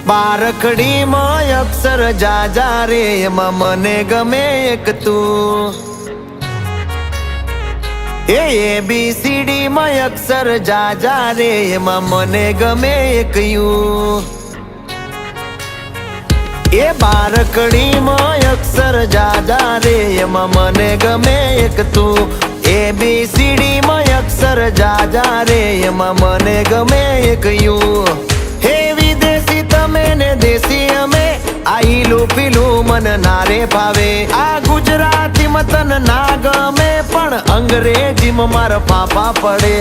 બારખડીમાં અક્ષર જાજા રે એમાં મને ગમે એક તું ABCD માં અક્ષર જાજા રે એમાં મને ગમે એક યુ બારખડીમાં અક્ષર જાજા રે એમાં મને ગમે એક તું ABCD માં અક્ષર જાજા રે એમાં મને ગમે એક યુ વિદેશી તમે ને દેશી અમે આઈલું પીલું મન નારે ભાવે આ ગુજરાતી મતન ના ગમે પણ અંગ્રેજીમાં મારા પાપા પડે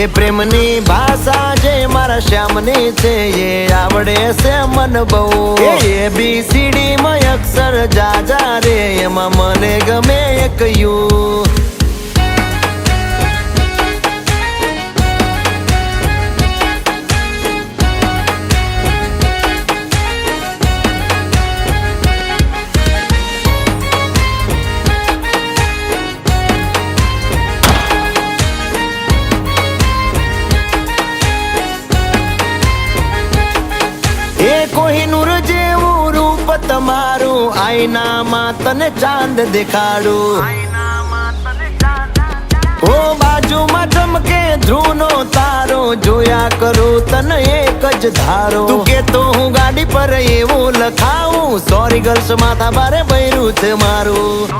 એ પ્રેમની ભાષા જે મારા શ્યામની છે એ આવડે છે મન બહુ ABCD માં અક્ષર જાજા રે એમાં મને ગમે એક યુ કોહિનૂર જેવું રૂપ તમારું આઈનામાં તને ચાંદ દેખાડું ઓ બાજુમાં ચમકે ધ્રુવનો તારો જોયા કરું તને એક જ ધારો તું કે તો હું ગાડી પર એવું લખાવું સોરી ગર્લ્સ માથા બારે બૈરું છે મારું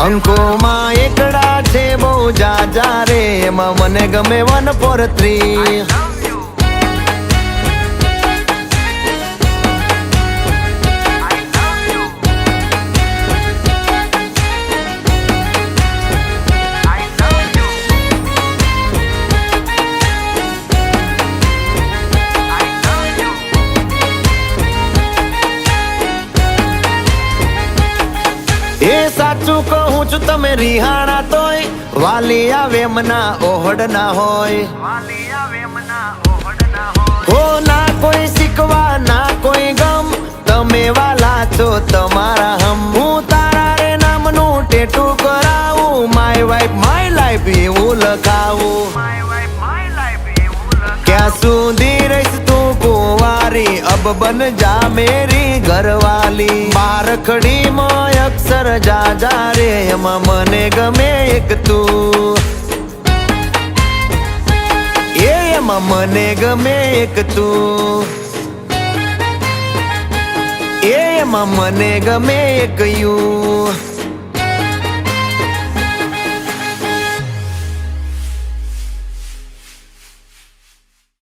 અંકોમાં એકડા છે બહુ જાજા રે એમાં મને ગમે 143 સાચું કહું છું તમે રિહાણા તોય વાલી આવે મના ઓહડ ના હોય હો ના કોઈ શીખવા ના કોઈ ગમ તમે વાલા છો તમારા હમ હું તારા રે નામનું ટેટુ કરાવું માય વાઇફ માય લાઈફ એવું લખાવું ક્યાં સુધી રહીશ તું કુંવારી અબ બન જા મેરી ઘરવાલી બારખડીમાં અક્ષર જાજા રે એમાં મને ગમે એક તું એમાં મને ગમે એક તું એમાં મને ગમે એક યુ